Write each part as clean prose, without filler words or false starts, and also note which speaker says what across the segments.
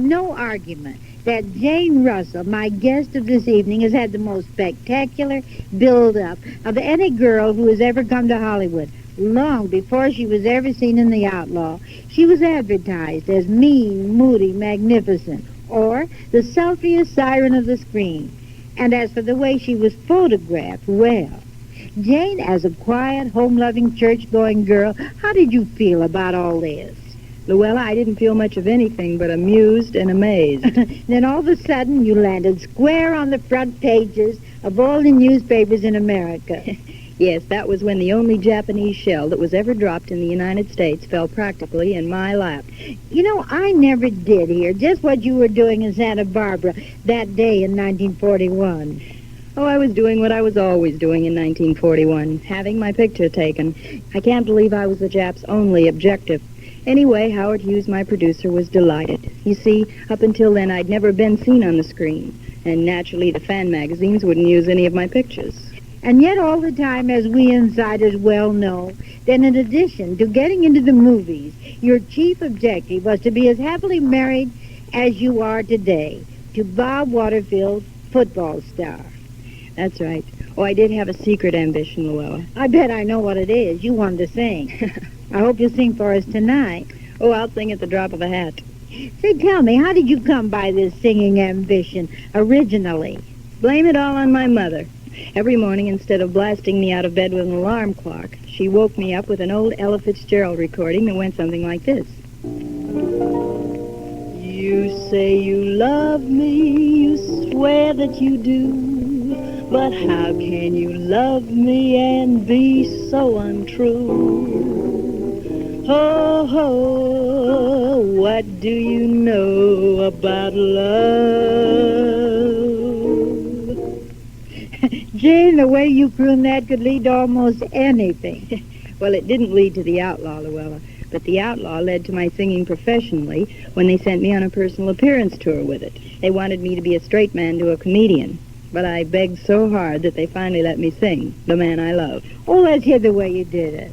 Speaker 1: no argument that Jane Russell, my guest of this evening, has had the most spectacular build-up of any girl who has ever come to Hollywood. Long before she was ever seen in The Outlaw, she was advertised as mean, moody, magnificent, or the sultriest siren of the screen. And as for the way she was photographed, well, Jane, as a quiet, home-loving, church-going girl, how did you feel about all this?
Speaker 2: Louella, I didn't feel much of anything but amused and amazed.
Speaker 1: Then all of a sudden you landed square on the front pages of all the newspapers in America.
Speaker 2: Yes, that was when the only Japanese shell that was ever dropped in the United States fell practically in my lap.
Speaker 1: You know, I never did hear just what you were doing in Santa Barbara that day in 1941.
Speaker 2: Oh, I was doing what I was always doing in 1941, having my picture taken. I can't believe I was the Jap's only objective. Anyway, Howard Hughes, my producer, was delighted. You see, up until then, I'd never been seen on the screen, and naturally the fan magazines wouldn't use any of my pictures.
Speaker 1: And yet all the time, as we insiders well know, that in addition to getting into the movies, your chief objective was to be as happily married as you are today to Bob Waterfield, football star.
Speaker 2: That's right. Oh, I did have a secret ambition, Louella.
Speaker 1: I bet I know what it is. You wanted to sing. I hope you'll sing for us tonight.
Speaker 2: Oh, I'll sing at the drop of a hat.
Speaker 1: Say, tell me, how did you come by this singing ambition originally?
Speaker 2: Blame it all on my mother. Every morning, instead of blasting me out of bed with an alarm clock, she woke me up with an old Ella Fitzgerald recording that went something like this. You say you love me, you swear that you do, but how can you love me and be so untrue? Oh, oh, what do you know about love?
Speaker 1: Jane, the way you croon that could lead to almost anything.
Speaker 2: Well, it didn't lead to The Outlaw, Louella, but The Outlaw led to my singing professionally when they sent me on a personal appearance tour with it. They wanted me to be a straight man to a comedian, but I begged so hard that they finally let me sing The Man I Love.
Speaker 1: Oh, let's hear the way you did it.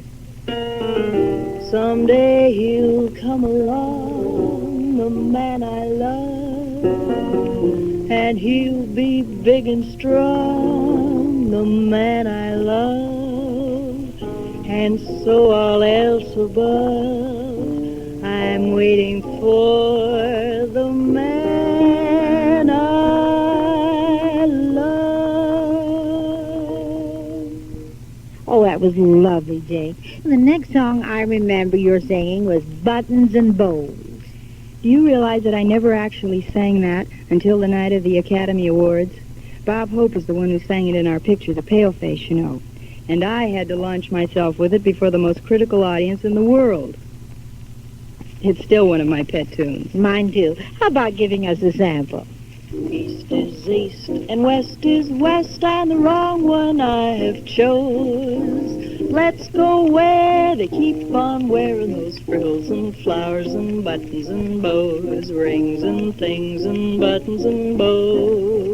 Speaker 2: Someday he'll come along, the man I love, and he'll be big and strong, the man I love, and so all else above, I'm waiting for the man I love.
Speaker 1: Oh, that was lovely, Jane. And the next song I remember your singing was Buttons and Bows.
Speaker 2: Do you realize that I never actually sang that until the night of the Academy Awards? Bob Hope is the one who sang it in our picture, The Paleface, you know. And I had to launch myself with it before the most critical audience in the world. It's still one of my pet tunes.
Speaker 1: Mine, too. How about giving us a sample?
Speaker 2: East is east and west is west, and the wrong one I have chose. Let's go where they keep on wearing those frills and flowers and buttons and bows, rings and things and buttons and bows.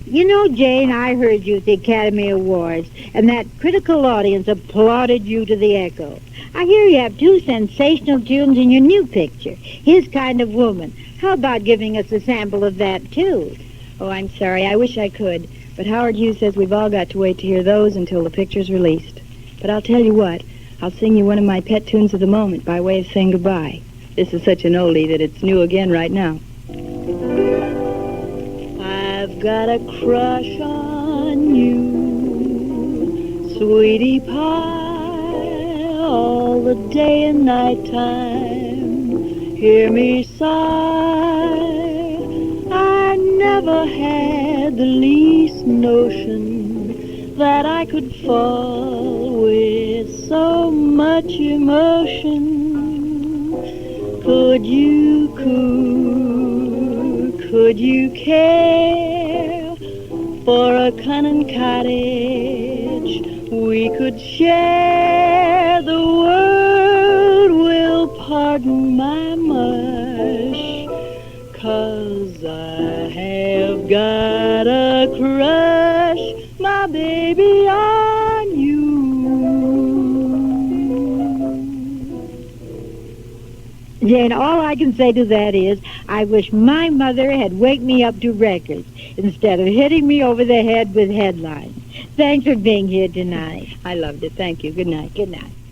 Speaker 1: You know, Jane, I heard you at the Academy Awards, and that critical audience applauded you to the echo. I hear you have two sensational tunes in your new picture, His Kind of Woman. How about giving us a sample of that, too?
Speaker 2: Oh, I'm sorry. I wish I could. But Howard Hughes says we've all got to wait to hear those until the picture's released. But I'll tell you what. I'll sing you one of my pet tunes of the moment by way of saying goodbye. This is such an oldie that it's new again right now. I've got a crush on you, sweetie pie, all the day and night time. Hear me sigh. I never had the least notion that I could fall with so much emotion. Could you care for a cunning cottage we could share? The world will pardon my mush, 'cause I have got a crush, my baby, on you.
Speaker 1: Jane, all I can say to that is, I wish my mother had waked me up to records instead of hitting me over the head with headlines. Thanks for being here tonight.
Speaker 2: I loved it. Thank you. Good night.
Speaker 1: Good night.